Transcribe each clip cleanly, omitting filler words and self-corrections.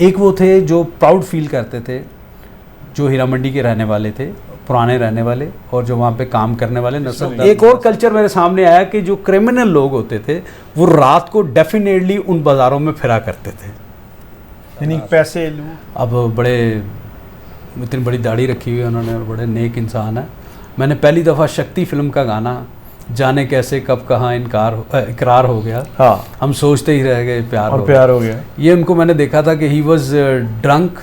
एक वो थे जो प्राउड फील करते थे, जो हीरा मंडी के रहने वाले थे, पुराने रहने वाले, और जो वहाँ पे काम करने वाले नस्ल। एक और कल्चर मेरे सामने आया कि जो क्रिमिनल लोग होते थे वो रात को डेफिनेटली उन बाज़ारों में फिरा करते थे, यानी पैसे अब बड़े इतनी बड़ी दाढ़ी रखी हुई है उन्होंने और बड़े नेक इंसान है। मैंने पहली दफ़ा शक्ति फिल्म का गाना जाने कैसे कब कहाँ इकरार हो गया, हाँ, हम सोचते ही रह गए प्यार हो गया, ये उनको मैंने देखा था कि ही वॉज ड्रंक,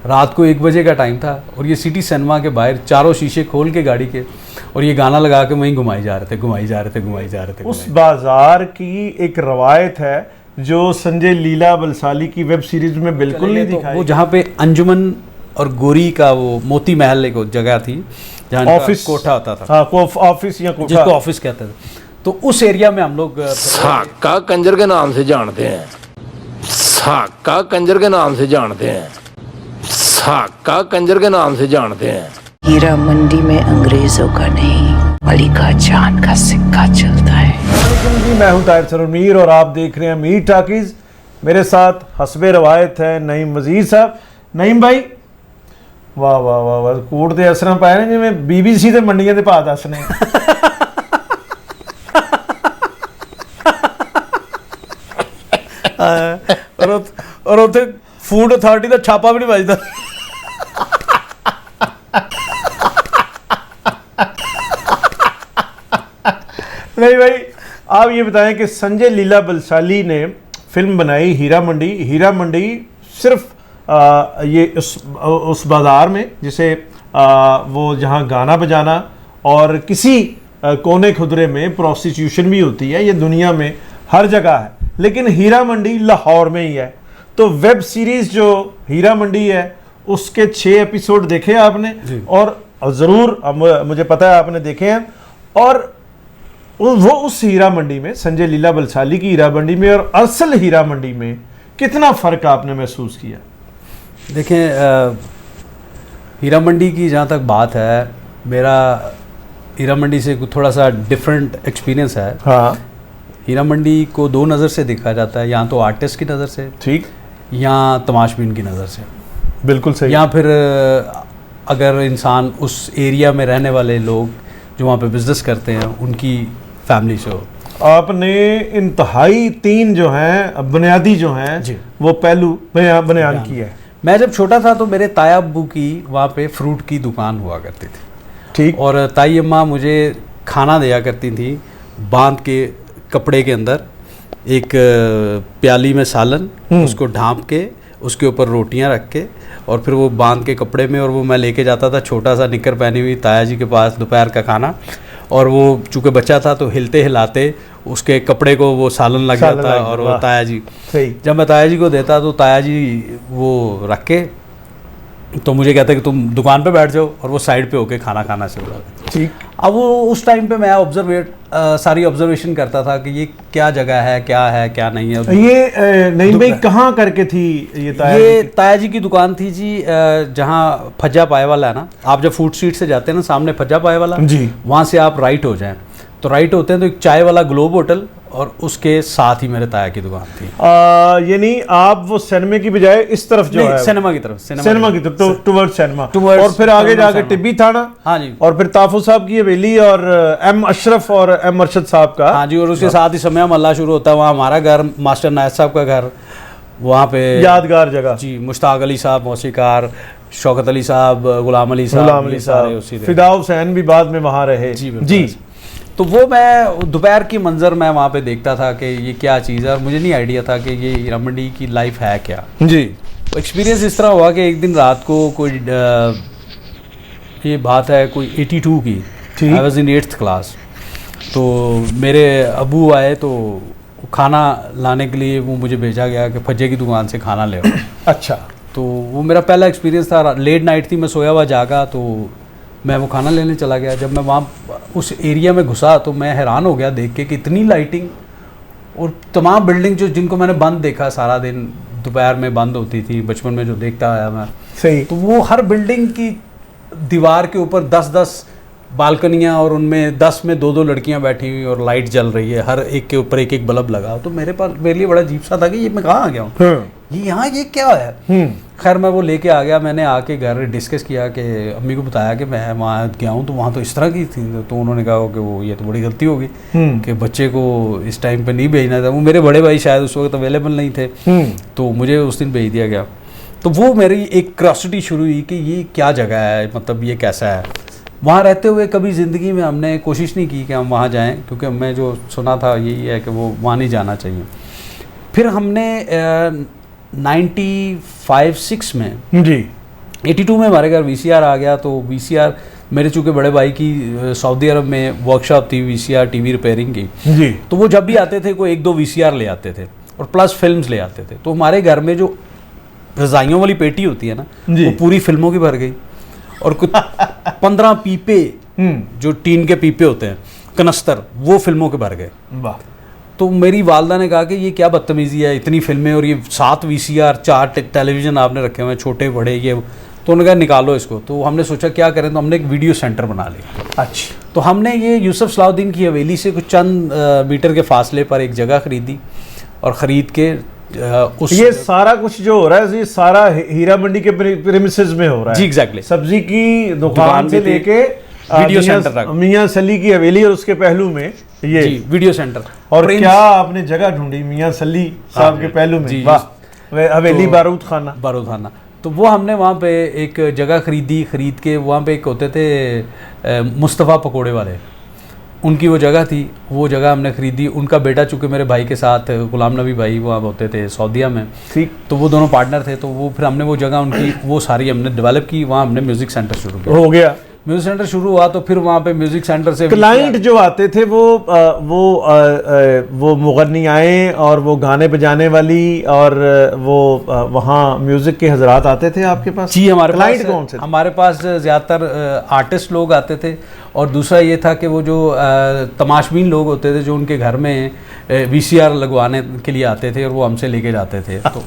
रात को 1 बजे का टाइम था और ये सिटी सिनेमा के बाहर चारों शीशे खोल के गाड़ी के और ये गाना लगा के वहीं घुमाई जा रहे थे। उस बाजार की एक रवायत है जो संजय लीला बलसाली की वेब सीरीज में बिल्कुल नहीं दिखाई। वो जहाँ पे अंजुमन और गोरी का वो मोती महल एक जगह थी जहाँ ऑफिस कोठा होता था, हाँ, ऑफिस या कोठा, जिसको ऑफिस कहते थे, तो उस एरिया में हम लोग साका कंजर के नाम से जानते हैं, साका कंजर के नाम से जानते हैं, साका कंजर के नाम से जानते हैं। हीरा मंडी में अंग्रेजों का नहीं, मलिका जान का सिक्का चलता है। जी, मैं हूं ताहिर सरोवर मीर और आप देख रहे हैं मीर टाकीज। मेरे साथ हस्बे रवायत है नईम वजीर साहब। नईम भाई, वाह वाह वाह वाह, कोट दे असर पाए ने जिवें BBC ते मंडियां दे भाव दसने। और उत्थे फूड अथॉरिटी का छापा भी नहीं बजदा। नहीं भाई, आप ये बताएं कि संजय लीला बलसाली ने फिल्म बनाई हीरा मंडी। हीरा मंडी सिर्फ ये उस बाज़ार में जिसे वो जहाँ गाना बजाना और किसी कोने खुदरे में प्रोस्टिट्यूशन भी होती है, ये दुनिया में हर जगह है, लेकिन हीरा मंडी लाहौर में ही है। तो वेब सीरीज़ जो हीरा मंडी है उसके 6 एपिसोड देखे आपने, और ज़रूर मुझे पता है आपने देखे हैं। और वो उस हीरा मंडी में, संजय लीला बलसाली की हीरा मंडी में और असल हीरा मंडी में कितना फ़र्क आपने महसूस किया? देखें, हीरा मंडी की जहाँ तक बात है, मेरा हीरा मंडी से थोड़ा सा डिफरेंट एक्सपीरियंस है। हाँ, हीरा मंडी को 2 नज़र से देखा जाता है, या तो आर्टिस्ट की नज़र से, ठीक, या तमाशबीन की नज़र से। बिल्कुल सही। या फिर अगर इंसान उस एरिया में रहने वाले लोग जो वहाँ पे बिजनेस करते हैं उनकी फैमिली से हो। आपने इंतहाई 3 जो हैं बुनियादी जो हैं वो पहलू बयान किया है। मैं जब छोटा था तो मेरे ताया अब्बू की वहाँ पे फ्रूट की दुकान हुआ करती थी, ठीक, और ताई अम्मा मुझे खाना दिया करती थी बांध के कपड़े के अंदर, एक प्याली में सालन, उसको ढाँप के उसके ऊपर रोटियां रख के और फिर वो बांध के कपड़े में, और वो मैं लेके जाता था छोटा सा निक्कर पहनी हुई ताया जी के पास दोपहर का खाना, और वो चूँकि बच्चा था तो हिलते हिलाते उसके कपड़े को वो सालन लग जाता, और वो ताया जी, जब मैं ताया जी को देता तो ताया जी वो रख के तो मुझे कहते कि तुम दुकान पे बैठ जाओ, और वो साइड पे होके खाना खाना शुरू कर देते। ठीक। अब वो उस टाइम पे मैं सारी ऑब्जर्वेशन करता था कि ये क्या जगह है क्या नहीं है। ये नहीं भाई, कहाँ करके थी ये ताया जी की दुकान थी जी, जहाँ फज्जा पाए वाला है ना, आप जब फूड स्ट्रीट से जाते हैं ना, सामने फज्जा पाए वाला जी, वहाँ से आप राइट हो जाएं तो राइट होते हैं तो एक चाय वाला ग्लोब होटल, और उसके साथ ही मेरे ताया की दुकान थी। यानी आप वो सिनेमा की बजाय इस तरफ जो है सिनेमा की तरफ तो टुवर्ड्स सिनेमा, और फिर आगे जाके टिब्बी थाना, हाँ जी, और फिर ताफू साहब की हवेली और एम अशरफ और एम अरशद साहब का, हाँ जी, और उसके साथ ही समय मल्ला शुरू होता है। वहाँ हमारा घर, मास्टर नायद साहब का घर, वहाँ पे यादगार जगह जी, मुश्ताक अली साहब मौसीकार, शौकत अली साहब, गुलाम अली साहब, फिदा हुसैन भी बाद में वहाँ रहे जी। तो वो मैं दोपहर की मंजर मैं वहाँ पे देखता था कि ये क्या चीज़ है, और मुझे नहीं आइडिया था कि ये हीरा मंडी की लाइफ है क्या जी। एक्सपीरियंस इस तरह हुआ कि एक दिन रात को कोई ये बात है कोई 82 की, I was in 8th class, तो मेरे अबू आए तो खाना लाने के लिए वो मुझे भेजा गया कि फज्जे की दुकान से खाना ले आओ। अच्छा, तो वो मेरा पहला एक्सपीरियंस था। लेट नाइट थी, मैं सोया हुआ जागा, तो मैं वो खाना लेने चला गया। जब मैं वहाँ उस एरिया में घुसा तो मैं हैरान हो गया देख के कि इतनी लाइटिंग और तमाम बिल्डिंग जो जिनको मैंने बंद देखा सारा दिन, दोपहर में बंद होती थी बचपन में जो देखता आया मैं, सही, तो वो हर बिल्डिंग की दीवार के ऊपर 10-10 बालकनियाँ, और उनमें 10 में 2-2 लड़कियाँ बैठी हुई और लाइट जल रही है, हर एक के ऊपर एक बल्ब लगा। तो मेरे लिए बड़ा अजीब सा था कि ये मैं कहाँ आ गया हूँ, ये यहाँ ये क्या है। खैर मैं वो लेके आ गया, मैंने आके घर डिस्कस किया कि अम्मी को बताया कि मैं वहाँ गया हूँ तो वहाँ तो इस तरह की थी, तो उन्होंने कहा कि वो ये तो बड़ी गलती होगी कि बच्चे को इस टाइम पे नहीं भेजना था। वो मेरे बड़े भाई शायद उस वक्त अवेलेबल नहीं थे, तो मुझे उस दिन भेज दिया गया। तो वो मेरी एक क्यूरियोसिटी शुरू हुई कि ये क्या जगह है, मतलब ये कैसा है। वहाँ रहते हुए कभी ज़िंदगी में हमने कोशिश नहीं की कि हम वहाँ जाएं, क्योंकि मैं जो सुना था यही है कि वो वहाँ नहीं जाना चाहिए। फिर हमने 95-6 में जी 82 में हमारे घर VCR आ गया। तो VCR मेरे चूँकि बड़े भाई की सऊदी अरब में वर्कशॉप थी VCR TV रिपेयरिंग की, जी तो वो जब भी आते थे कोई 1-2 VCR ले आते थे और प्लस फिल्म्स ले आते थे। तो हमारे घर में जो रज़ाइयों वाली पेटी होती है ना, वो पूरी फिल्मों की भर गई। और कुछ 15 पीपे जो टीन के पीपे होते हैं कनस्तर, वो फिल्मों के भर गए। वाह। तो मेरी वालदा ने कहा कि ये क्या बदतमीज़ी है, इतनी फिल्में और ये 7 VCR 4 टेलीविज़न आपने रखे हुए हैं छोटे बड़े ये। तो उन्होंने कहा निकालो इसको। तो हमने सोचा क्या करें, तो हमने एक वीडियो सेंटर बना लिया। अच्छा। तो हमने ये यूसुफ सलाउद्दीन की हवेली से कुछ चंद मीटर के फासले पर एक जगह खरीदी और ख़रीद के ये सारा कुछ जो हो रहा है ये सारा हीरा मंडी के प्रेमिसेस में हो रहा है। जी एग्जैक्टली। सब्जी की दुकान से लेके वीडियो सेंटर तक, मियां सली की हवेली और उसके पहलू में ये जी वीडियो सेंटर। और क्या आपने जगह ढूंढी मियां सली साहब के पहलू में। वाह। हवेली बारूद खाना। तो वो हमने वहाँ पे एक जगह खरीद के वहाँ पे एक होते थे मुस्तफ़ा पकोड़े वाले, उनकी वो जगह थी। वो जगह हमने खरीदी। उनका बेटा चूँकि मेरे भाई के साथ गुलाम नबी भाई वहाँ होते थे सऊदीया में, ठीक, तो वो दोनों पार्टनर थे। तो वो फिर हमने वो जगह उनकी वो सारी हमने डेवलप की। वहाँ हमने म्यूज़िक सेंटर शुरू किया। हो गया म्यूज़िक सेंटर शुरू हुआ। तो फिर वहाँ पे म्यूज़िक सेंटर से क्लाइंट जो आते थे वो मुगन्नियाएं और वो गाने बजाने वाली और वो वहाँ म्यूजिक के हजरात आते थे आपके पास। जी हमारे क्लाइंट कौन से थे? हमारे पास ज़्यादातर आर्टिस्ट लोग आते थे और दूसरा ये था कि वो जो तमाशबीन लोग होते थे जो उनके घर में VCR लगवाने के लिए आते थे और वो हमसे लेके जाते थे। तो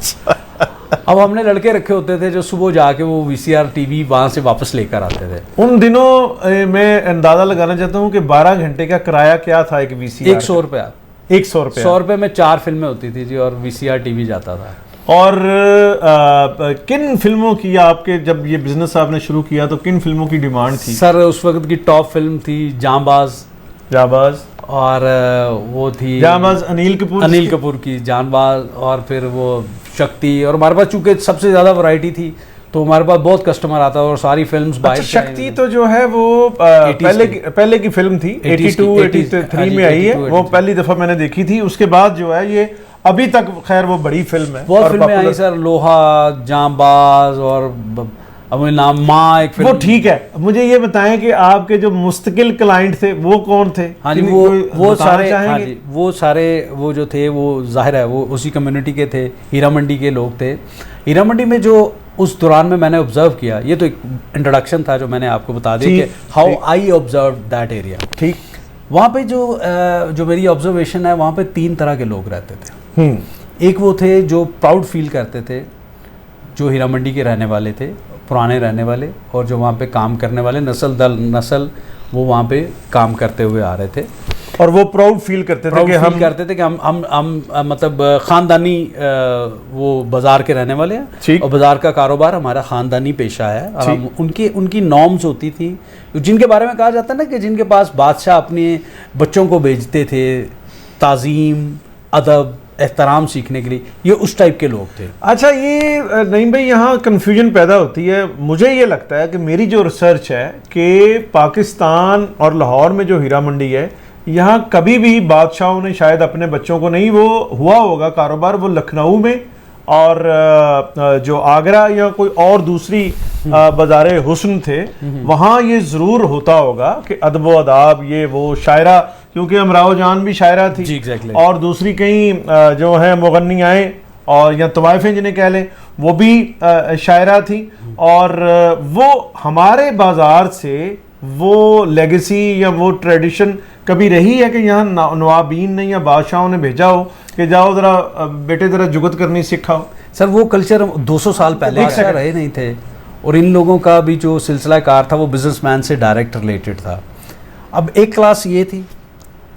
अब हमने लड़के रखे होते थे जो सुबह जाके वो VCR TV वहाँ से वापस लेकर आते थे। उन दिनों मैं अंदाजा लगाना चाहता हूँ कि 12 घंटे का किराया क्या था एक VCR? 100 रुपया। 100 रुपया। 100 रुपये में 4 फिल्में होती थी जी और VCR TV जाता था। और किन फिल्मों की आपके जब ये बिजनेस आपने शुरू किया तो किन फिल्मों की डिमांड थी? सर उस वक्त की टॉप फिल्म थी जांबाज और वो थी जांबाज अनिल कपूर की जांबाज, और फिर वो शक्ति। और हमारे पास चूंकि सबसे ज़्यादा वैरायटी थी तो हमारे पास बहुत कस्टमर आता और सारी फिल्म्स बाहर। अच्छा, शक्ति तो जो है वो पहले की फिल्म थी 82-83 में आई है। वो पहली दफ़ा मैंने देखी थी। उसके बाद जो है ये अभी तक खैर वो बड़ी फिल्म है। बहुत फिल्में आई सर, लोहा, जांबाज और अब नाम माँ एक फिल्म। वो ठीक है। मुझे ये बताएं कि आपके जो मुस्तकिल क्लाइंट थे वो कौन थे? हाँ जी वो सारे वो जो थे वो जाहिर है वो उसी कम्युनिटी के थे, हीरा मंडी के लोग थे। हीरा मंडी में जो उस दौरान में मैंने ऑब्जर्व किया, ये तो एक इंट्रोडक्शन था जो मैंने आपको बता दिया कि how I observe that area. ठीक, वहाँ पे जो मेरी ऑब्जर्वेशन है, वहाँ पे 3 तरह के लोग रहते थे। एक वो थे जो प्राउड फील करते थे, जो हीरा मंडी के रहने वाले थे, पुराने रहने वाले, और जो वहाँ पे काम करने वाले नस्ल वो वहाँ पे काम करते हुए आ रहे थे और वो प्राउड फील करते थे कि हम मतलब खानदानी वो बाज़ार के रहने वाले हैं और बाज़ार का कारोबार हमारा ख़ानदानी पेशा है। और हम उनकी नॉर्म्स होती थी जिनके बारे में कहा जाता है ना कि जिनके पास बादशाह अपने बच्चों को भेजते थे ताज़ीम, अदब, एहतराम सीखने के लिए, ये उस टाइप के लोग थे। अच्छा, ये नहीं भाई, यहाँ कन्फ्यूजन पैदा होती है। मुझे ये लगता है कि मेरी जो रिसर्च है कि पाकिस्तान और लाहौर में जो हीरा मंडी है, यहाँ कभी भी बादशाहों ने शायद अपने बच्चों को नहीं, वो हुआ होगा कारोबार वो लखनऊ में और जो आगरा या कोई और दूसरी बाज़ारे हुस्न थे वहाँ ये ज़रूर होता होगा कि अदब व अदाब, ये वो शायरा, क्योंकि अमराव जान भी शायरा थी जी, exactly. और दूसरी कई जो है मुगन्नियाएं और या तवाइफें जिन्हें कह लें वो भी शायरा थी। और वो हमारे बाज़ार से वो लेगेसी या वो ट्रेडिशन कभी रही है कि यहाँ नवाबीन ने या बादशाहों ने भेजा हो कि जाओ ज़रा बेटे ज़रा जुगत करनी सिखाओ? सर वो कल्चर 200 साल पहले रहे नहीं थे और इन लोगों का भी जो सिलसिला कार था वो बिजनेसमैन से डायरेक्ट रिलेटेड था। अब एक क्लास ये थी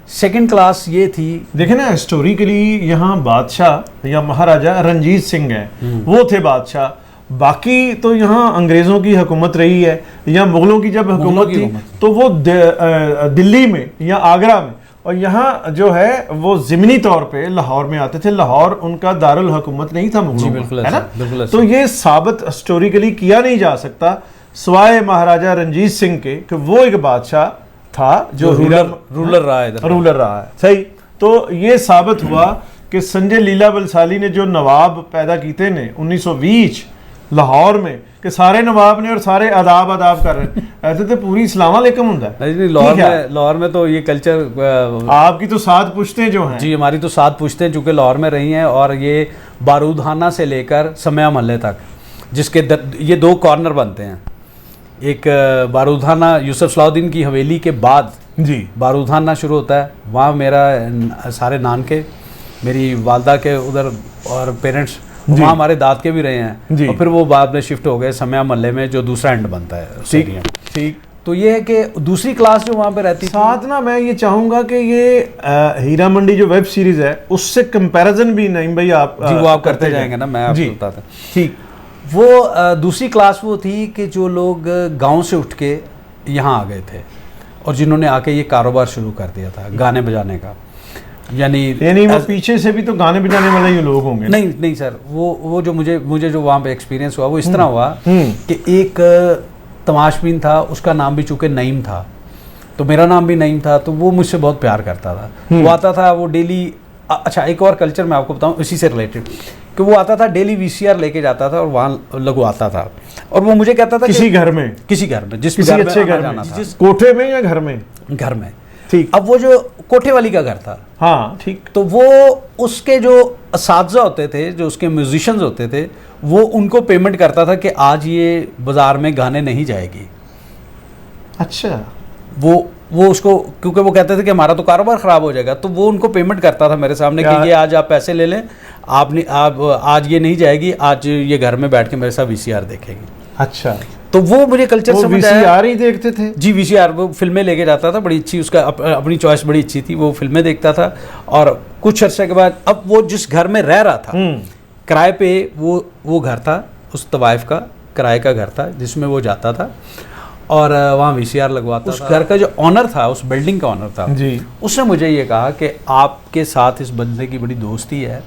सेकंड क्लास ये थी, देखे ना हिस्टोरिकली यहाँ बादशाह या महाराजा रणजीत सिंह हैं, वो थे बादशाह, बाकी तो यहाँ अंग्रेज़ों की हुकूमत रही है, या मुगलों की जब हुकूमत थी तो वो दिल्ली में या आगरा में, और यहाँ जो है वो ज़मीनी तौर पे लाहौर में आते थे। लाहौर उनका दारुल हुकूमत नहीं था मुगलों का, है ना। तो ये साबित हिस्टोरिकली किया नहीं जा सकता सिवाय महाराजा रणजीत सिंह के कि वो एक बादशाह था जो रूलर रहा है। सही। तो ये साबित हुआ कि संजय लीला बलसाली ने जो नवाब पैदा कीते ने 1920 लाहौर में, कि सारे नवाब ने और सारे आदाब कर रहे हैं, ऐसे तो पूरी इस्लाम अलैकुम होता है। नहीं, लाहौर में तो ये कल्चर, आपकी तो 7 पुश्तें जो हैं जी, हमारी तो 7 पुश्तें चूँकि लाहौर में रही हैं, और ये बारूदखाना से लेकर समया महल्ले तक, जिसके ये 2 कॉर्नर बनते हैं। एक बारूदखाना यूसुफ सलाहुद्दीन की हवेली के बाद जी बारूदखाना शुरू होता है, वहाँ मेरा सारे नान के, मेरी वालदा के उधर और पेरेंट्स, वहाँ हमारे दाद के भी रहे हैं, और फिर वो बाद में शिफ्ट हो गए समया महल्ले में जो दूसरा एंड बनता है। ठीक। तो ये है कि दूसरी क्लास जो वहाँ पे रहती साथ ना, मैं ये चाहूँगा कि ये हीरा मंडी जो वेब सीरीज़ है उससे कंपैरिजन भी नहीं भाई आप जी वो आप करते जाएंगे ना, मैं आपको बताता। ठीक। वो दूसरी क्लास वो थी कि जो लोग गांव से उठ के यहाँ आ गए थे और जिन्होंने आके ये कारोबार शुरू कर दिया था गाने बजाने का, यानी वो पीछे से भी तो गाने बजाने वाले ही लोग होंगे। नहीं सर, वो जो मुझे जो वहाँ पे एक्सपीरियंस हुआ वो इस तरह हुआ कि एक तमाशबीन था, उसका नाम भी चूँकि नईम था, तो मेरा नाम भी नईम था, तो वो मुझसे बहुत प्यार करता था। वो आता था, वो डेली, अच्छा एक और कल्चर मैं आपको बताऊं इसी से रिलेटेड, कि वो आता था डेली वीसीआर लेके जाता था और वहाँ लगवाता था, और वो मुझे कहता था किसी घर में जिस अच्छे घर में, जिस कोठे में या घर में। ठीक। अब वो जो कोठे वाली का घर था, हाँ ठीक, तो वो उसके जो असातिज़ा होते थे, जो उसके म्यूजिशियंस होते थे, वो उनको पेमेंट करता था कि आज ये बाजार में गाने नहीं जाएगी। अच्छा। वो उसको, क्योंकि वो कहते थे कि हमारा तो कारोबार ख़राब हो जाएगा, तो वो उनको पेमेंट करता था मेरे सामने कि ये आज आप पैसे ले लें, आप आज ये नहीं जाएगी, आज ये घर में बैठ के मेरे साथ वीसीआर देखेंगे। अच्छा। तो वो मुझे कल्चर समझ आया। वीसीआर ही देखते थे जी, वीसीआर, वो फिल्में लेके जाता था, बड़ी अच्छी, उसका अपनी चॉइस बड़ी अच्छी थी, वो फिल्में देखता था। और कुछ अर्से के बाद, अब वो जिस घर में रह रहा था किराए पे, वो घर था उस तवाइफ का, किराए का घर था जिसमें वो जाता था और वहाँ वीसीआर लगवाता। उस घर का जो ऑनर था, उस बिल्डिंग का ऑनर था जी, उसने मुझे ये कहा कि आपके साथ इस बंदे की बड़ी दोस्ती है।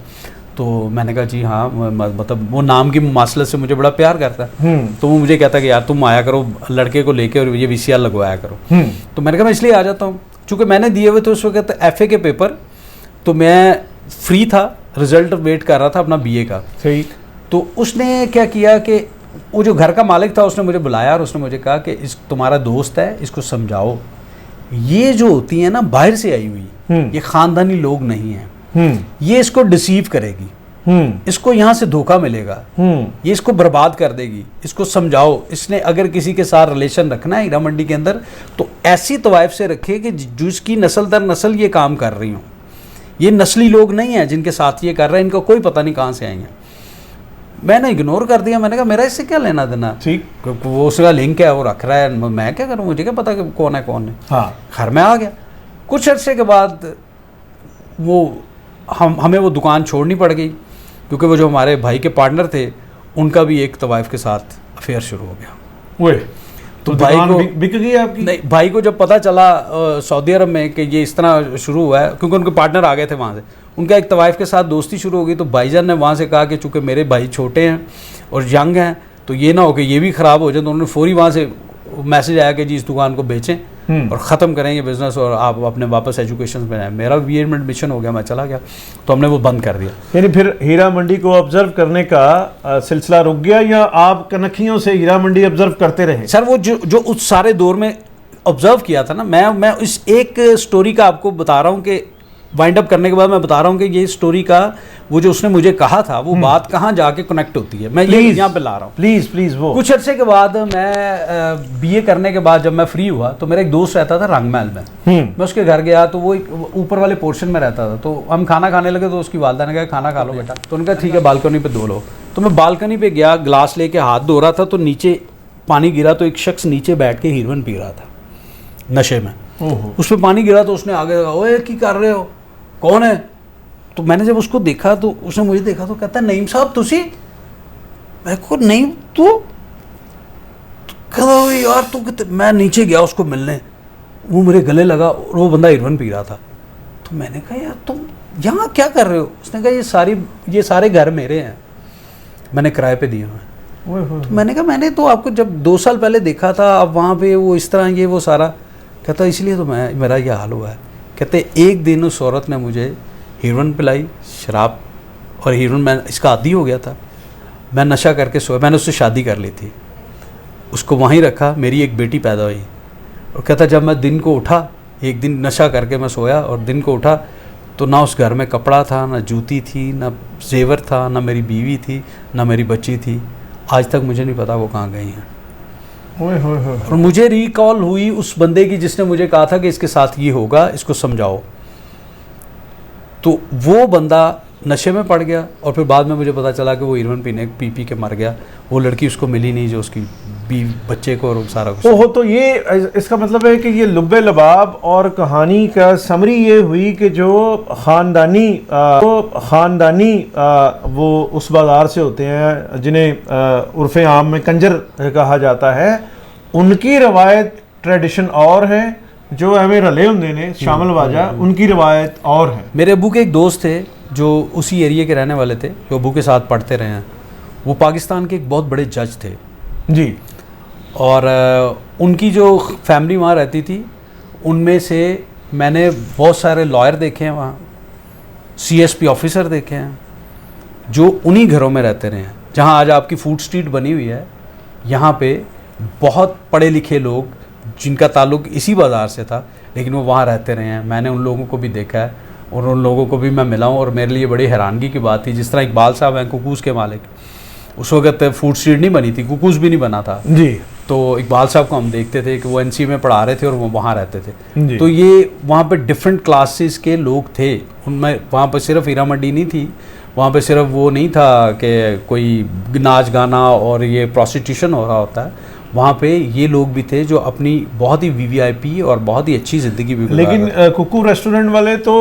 तो मैंने कहा जी हाँ, मतलब वो नाम की मुमासलत से मुझे बड़ा प्यार करता है। तो वो मुझे कहता कि यार तुम आया करो लड़के को लेके और ये वीसीआर लगवाया करो। तो मैंने कहा मैं इसलिए आ जाता हूँ, चूँकि मैंने दिए हुए थे उस वक्त एफए के पेपर, तो मैं फ्री था, रिजल्ट वेट कर रहा था अपना बीए का। सही। तो उसने क्या किया कि वो जो घर का मालिक था उसने मुझे बुलाया और उसने मुझे कहा कि तुम्हारा दोस्त है, इसको समझाओ, ये जो होती है ना बाहर से आई हुई, ये खानदानी लोग नहीं हैं, ये इसको डिसीव करेगी, इसको यहाँ से धोखा मिलेगा, ये इसको बर्बाद कर देगी, इसको समझाओ। इसने अगर किसी के साथ रिलेशन रखना है हीरा मंडी के अंदर तो ऐसी तवाइफ से रखे कि जिसकी नस्ल दर नस्ल ये काम कर रही हो, ये नस्ली लोग नहीं हैं जिनके साथ ये कर रहे हैं, इनको कोई पता नहीं कहाँ से आएंगे। मैंने इग्नोर कर दिया, मैंने कहा मेरा इससे क्या लेना देना, ठीक, वो उसका लिंक है, वो रख रहा है, मैं क्या करूँ, मुझे क्या पता कि कौन है कौन है। हाँ, घर में आ गया। कुछ अर्से के बाद वो हमें वो दुकान छोड़नी पड़ गई, क्योंकि वो जो हमारे भाई के पार्टनर थे उनका भी एक तवाइफ के साथ अफेयर शुरू हो गया। तो भाई को बिक गई आपकी? नहीं, भाई को जब पता चला सऊदी अरब में कि ये इस तरह शुरू हुआ है, क्योंकि उनके पार्टनर आ गए थे वहाँ से, उनका एक तवाइफ के साथ दोस्ती शुरू हो गई। तो भाईजान ने वहाँ से कहा कि चूँकि मेरे भाई छोटे हैं और यंग हैं तो ये ना हो कि ये भी ख़राब हो जाए, तो उन्होंने फौरी वहाँ से मैसेज आया कि जी इस दुकान को बेचें और ख़त्म करें ये बिज़नेस और आप अपने वापस एजुकेशन में आए। मेरा बीए में एडमिशन हो गया, मैं चला गया, तो हमने वो बंद कर दिया। यानी फिर हीरा मंडी को ऑब्जर्व करने का सिलसिला रुक गया या आप कनखियों से हीरा मंडी ऑब्जर्व करते रहे? सर वो जो उस सारे दौर में ऑब्जर्व किया था ना, मैं इस एक स्टोरी का आपको बता रहा हूँ कि वाइंड अप करने के बाद मैं बता रहा हूँ कि ये स्टोरी का वो जो उसने मुझे कहा था वो बात कहाँ जाके कनेक्ट होती है, मैं ये यहाँ पे ला रहा हूँ। प्लीज़ वो कुछ अर्से के बाद मैं बीए करने के बाद जब मैं फ्री हुआ तो मेरा एक दोस्त रहता था रंगमहल में, मैं उसके घर गया तो वो एक ऊपर वाले पोर्शन में रहता था। तो हम खाना खाने लगे तो उसकी वालदा ने कहा खाना खा लो बेटा, तो उन्होंने कहा ठीक है बालकनी पे धो लो। तो मैं बालकनी पे गया, ग्लास लेके हाथ धो रहा था तो नीचे पानी गिरा, तो एक शख्स नीचे बैठ के हीरोइन पी रहा था नशे में। उस पर पानी गिरा तो उसने आगे लगा, ओए की कर रहे हो, कौन है? तो मैंने जब उसको देखा तो उसने मुझे देखा तो कहता, नईम साहब तुसी? मैं को नहीं तू कहता यार तू कितने। मैं नीचे गया उसको मिलने, वो मेरे गले लगा और वो बंदा इरवन पी रहा था। तो मैंने कहा यार तुम यहाँ क्या कर रहे हो? उसने कहा ये सारे घर मेरे हैं, मैंने किराए पे दिए हुए हैं। तो मैंने कहा मैंने तो आपको जब 2 साल पहले देखा था, अब वहाँ पे वो इस तरह ये वो सारा। कहता इसलिए तो मेरा ये हाल हुआ है। कहते एक दिन उस औरत ने मुझे हीरोइन पिलाई, शराब, और हीरोइन मैं इसका आदी हो गया था। मैं नशा करके सोया, मैंने उससे शादी कर ली थी, उसको वहीं रखा, मेरी एक बेटी पैदा हुई। और कहता जब मैं दिन को उठा, एक दिन नशा करके मैं सोया और दिन को उठा तो ना उस घर में कपड़ा था, ना जूती थी, ना जेवर था, ना मेरी बीवी थी, ना मेरी बच्ची थी। आज तक मुझे नहीं पता वो कहाँ गई हैं। और मुझे रिकॉल हुई उस बंदे की जिसने मुझे कहा था कि इसके साथ ये होगा, इसको समझाओ। तो वो बंदा नशे में पड़ गया और फिर बाद में मुझे पता चला कि वो हीरोइन पी के मर गया। वो लड़की उसको मिली नहीं जो उसकी बच्चे को और सारा कुछ। ओहो, तो ये इसका मतलब है कि ये लुब्बे लबाब और कहानी का समरी ये हुई कि जो ख़ानदानी वो उस बाज़ार से होते हैं जिन्हें उर्फ़े आम में कंजर कहा जाता है, उनकी रवायत ट्रेडिशन और है, जो हमें रले होंगे ने शामिल वाजा उनकी रवायत और है। मेरे अबू के एक दोस्त थे जो उसी एरिया के रहने वाले थे, जो अबू के साथ पढ़ते रहे हैं। वो पाकिस्तान के एक बहुत बड़े जज थे जी, और उनकी जो फैमिली वहाँ रहती थी, उनमें से मैंने बहुत सारे लॉयर देखे हैं वहाँ, CSP ऑफिसर देखे हैं, जो उन्हीं घरों में रहते रहे हैं जहाँ आज आपकी फूड स्ट्रीट बनी हुई है। यहाँ पे बहुत पढ़े लिखे लोग जिनका ताल्लुक इसी बाज़ार से था, लेकिन वो वहाँ रहते रहे हैं। मैंने उन लोगों को भी देखा है और उन लोगों को भी मैं मिला हूँ, और मेरे लिए बड़ी हैरानगी की बात थी। जिस तरह इकबाल साहब हैं कुकूज़ के मालिक, उस वक्त फूड स्ट्रीट नहीं बनी थी, कुकूज़ भी नहीं बना था जी। तो इकबाल साहब को हम देखते थे कि वो NC में पढ़ा रहे थे और वो वहाँ रहते थे। तो ये वहाँ पे डिफरेंट क्लासेस के लोग थे उनमें। वहाँ पे सिर्फ हीरा मंडी नहीं थी, वहाँ पे सिर्फ वो नहीं था कि कोई नाच गाना और ये प्रोस्टिट्यूशन हो रहा होता है। वहाँ पे ये लोग भी थे जो अपनी बहुत ही VVIP और बहुत ही अच्छी ज़िंदगी भी। लेकिन कुकू रेस्टोरेंट वाले तो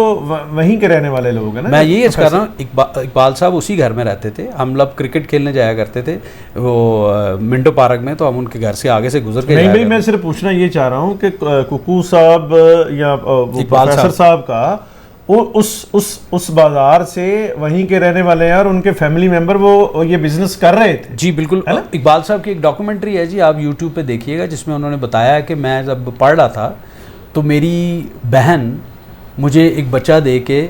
वहीं के रहने वाले लोग हैं ना। मैं यही कर रहा हूँ, इकबाल साहब उसी घर में रहते थे। हम लोग क्रिकेट खेलने जाया करते थे वो मिंटो पार्क में, तो हम उनके घर से आगे से गुजर के। नहीं भाई, मैं सिर्फ पूछना ये चाह रहा हूँ कि कुकू साहब या प्रोफेसर साहब का उस बाजार से वहीं के रहने वाले हैं और उनके फैमिली मेंबर वो ये बिजनेस कर रहे थे। जी बिल्कुल। इकबाल साहब की एक डॉक्यूमेंट्री है जी, आप YouTube पे देखिएगा, जिसमें उन्होंने बताया कि मैं जब पढ़ रहा था तो मेरी बहन मुझे एक बच्चा दे के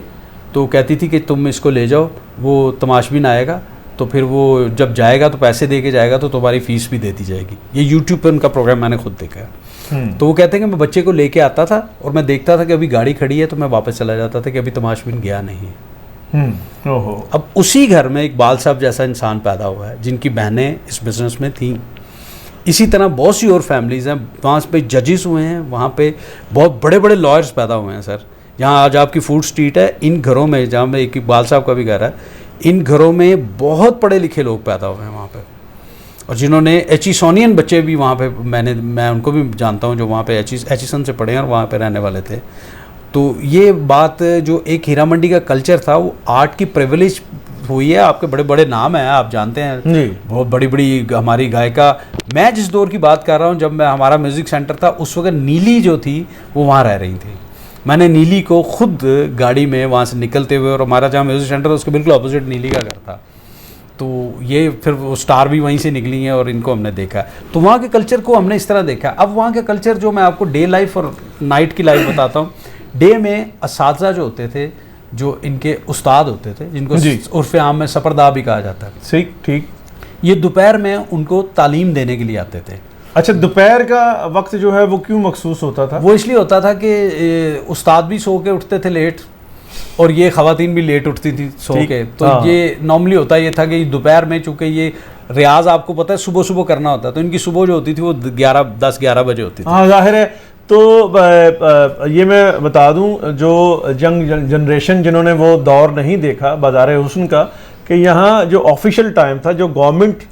तो कहती थी कि तुम इसको ले जाओ, वो तमाशबीन आएगा, तो फिर वो जब जाएगा तो पैसे दे के जाएगा तो तुम्हारी फीस भी दे दी जाएगी। ये YouTube पे उनका प्रोग्राम मैंने खुद देखा है। तो वो कहते हैं कि मैं बच्चे को लेके आता था और मैं देखता था कि अभी गाड़ी खड़ी है तो मैं वापस चला जाता था कि अभी तमाशबीन गया नहीं है। ओहो। अब उसी घर में इकबाल साहब जैसा इंसान पैदा हुआ है जिनकी बहनें इस बिज़नेस में थीं। इसी तरह बहुत सी और फैमिलीज़ हैं, वहाँ पे जजेस हुए हैं, वहाँ पे बहुत बड़े बड़े लॉयर्स पैदा हुए हैं सर। जहाँ आज आपकी फूड स्ट्रीट है, इन घरों में, जहाँ में एक इकबाल साहब का भी घर है, इन घरों में बहुत पढ़े लिखे लोग पैदा हुए हैं वहाँ पे, और जिन्होंने एचिसोनियन बच्चे भी वहाँ पे मैं उनको भी जानता हूँ जो वहाँ पे एचिसन से पढ़े हैं और वहाँ पे रहने वाले थे। तो ये बात जो एक हीरा मंडी का कल्चर था, वो आर्ट की प्रिविलेज हुई है। आपके बड़े बड़े नाम हैं, आप जानते हैं, बहुत बड़ी बड़ी हमारी गायिका। मैं जिस दौर की बात कर रहा हूँ, जब मैं हमारा म्यूज़िक सेंटर था, उस वक्त नीली जो थी वो वहाँ रह रही थी। मैंने नीली को खुद गाड़ी में वहाँ से निकलते हुए, और हमारा जहाँ म्यूज़िक सेंटर था उसके बिल्कुल अपोजिट नीली का घर था, तो ये फिर वो स्टार भी वहीं से निकली हैं और इनको हमने देखा। तो वहाँ के कल्चर को हमने इस तरह देखा। अब वहाँ के कल्चर जो मैं आपको डे लाइफ और नाइट की लाइफ बताता हूँ। डे में असातिज़ा जो होते थे, जो इनके उस्ताद होते थे, जिनको उर्फ़ आम में सफरदा भी कहा जाता है, ठीक, ये दोपहर में उनको तालीम देने के लिए आते थे। अच्छा, दोपहर का वक्त जो है वो क्यों मखसूस होता था? वो इसलिए होता था कि उस्ताद भी सो के उठते थे लेट, और ये ख़वातीन भी लेट उठती थी सो के। तो ये नॉर्मली होता ये था कि दोपहर में, चूँकि ये रियाज आपको पता है सुबह सुबह करना होता है, तो इनकी सुबह जो होती थी वो 10-11 बजे होती थी। हाँ, जाहिर है। तो ये मैं बता दूं, जो यंग जनरेशन जिन्होंने वो दौर नहीं देखा बाज़ार हुस्न का, कि यहाँ जो ऑफिशियल टाइम था, जो गवर्नमेंट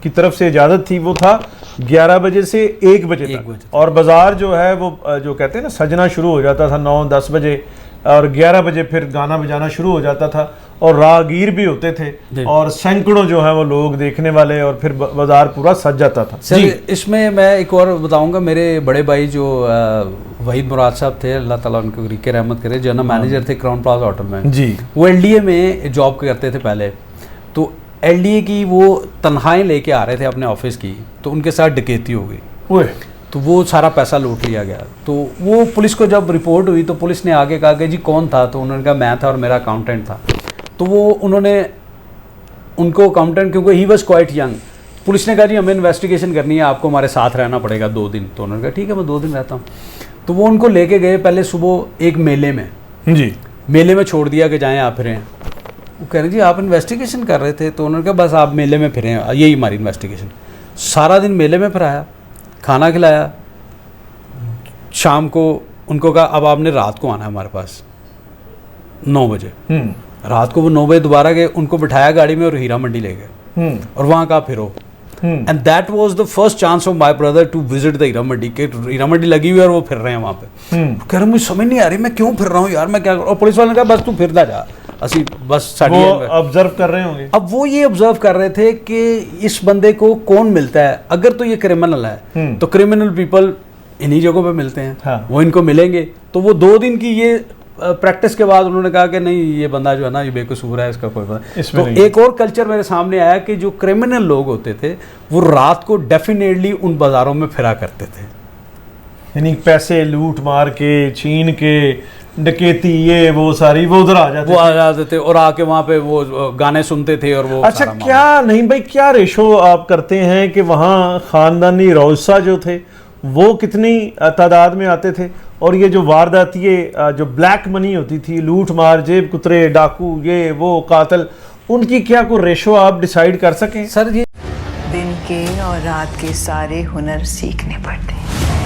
की तरफ से इजाज़त थी, वो था 11 बजे से 1 बजे तक, और बाजार जो है वो जो कहते हैं ना सजना शुरू हो जाता था 9-10 बजे, और 11 बजे फिर गाना बजाना शुरू हो जाता था, और राहगीर भी होते थे और सैकड़ों जो है वो लोग देखने वाले, और फिर बाजार पूरा सज जाता था। सर इसमें मैं एक और बताऊंगा, मेरे बड़े भाई जो वहीद मुराद साहब थे, अल्लाह ताला उनको रिके रहमत करे, जनरल मैनेजर थे क्राउन प्लाजा होटल में जी, वो एलडीए में जॉब करते थे पहले। तो एलडीए की वो तनख्वाहें लेके आ रहे थे अपने ऑफिस की, तो उनके साथ डकैती हो गई, तो वो सारा पैसा लूट लिया गया। तो वो पुलिस को जब रिपोर्ट हुई तो पुलिस ने आगे कहा कि जी कौन था, तो उन्होंने कहा मैं था और मेरा अकाउंटेंट था। तो वो उन्होंने उनको अकाउंटेंट, क्योंकि he was quite young, police ने कहा जी हमें इन्वेस्टिगेशन करनी है, आपको हमारे साथ रहना पड़ेगा 2 दिन। तो उन्होंने कहा ठीक है मैं 2 दिन रहता हूँ। तो वो उनको लेके गए पहले सुबह एक मेले में, जी मेले में छोड़ दिया कि जाएँ आप फिरें। वो कह रहे जी आप इन्वेस्टिगेशन कर रहे थे, तो उन्होंने कहा बस आप मेले में फिरें, यही हमारी इन्वेस्टिगेशन। सारा दिन मेले में फिराया, खाना खिलाया, शाम को उनको कहा अब आपने रात को आना है हमारे पास 9 बजे। रात को वो 9 बजे दोबारा गए, उनको बिठाया गाड़ी में और हीरा मंडी ले गए, और वहाँ कहा फिरो। And that was the first chance of my brother to visit the Heera Mandi, के हीरा मंडी लगी हुई है और वो फिर रहे हैं वहाँ पे। कह रहे मुझे समझ नहीं आ रही मैं क्यों फिर रहा हूँ यार, मैं क्या करूँ। और पुलिस वाले ने कहा बस तू फिरदा जा, असी बस वो ऑब्जर्व कर रहे होंगे। अब वो ये ऑब्जर्व कर रहे थे कि इस बंदे को कौन मिलता है, अगर तो ये क्रिमिनल है तो क्रिमिनल पीपल इन्हीं जगहों पे मिलते हैं। हाँ। वो इनको मिलेंगे। तो वो 2 दिन की ये प्रैक्टिस के बाद उन्होंने कहा कि नहीं ये बंदा जो है ना ये बेकसूर है, इसका कोई पता। तो एक और कल्चर मेरे सामने आया कि जो क्रिमिनल लोग होते थे वो रात को डेफिनेटली उन बाजारों में फिरा करते थे, यानी पैसे लूट मार के, छीन के, डकैती ये वो सारी वो उधर आ जाते थे और आके वहाँ पे वो गाने सुनते थे और वो। अच्छा क्या नहीं भाई, क्या रेशो आप करते हैं कि वहाँ खानदानी रौसा जो थे वो कितनी तादाद में आते थे, और ये जो वारदाती जो ब्लैक मनी होती थी, लूट मार, जेब कुतरे, डाकू, ये वो कातल, उनकी क्या कोई रेशो आप डिसाइड कर सकें? सर ये दिन के और रात के सारे हुनर सीखने पड़ते हैं।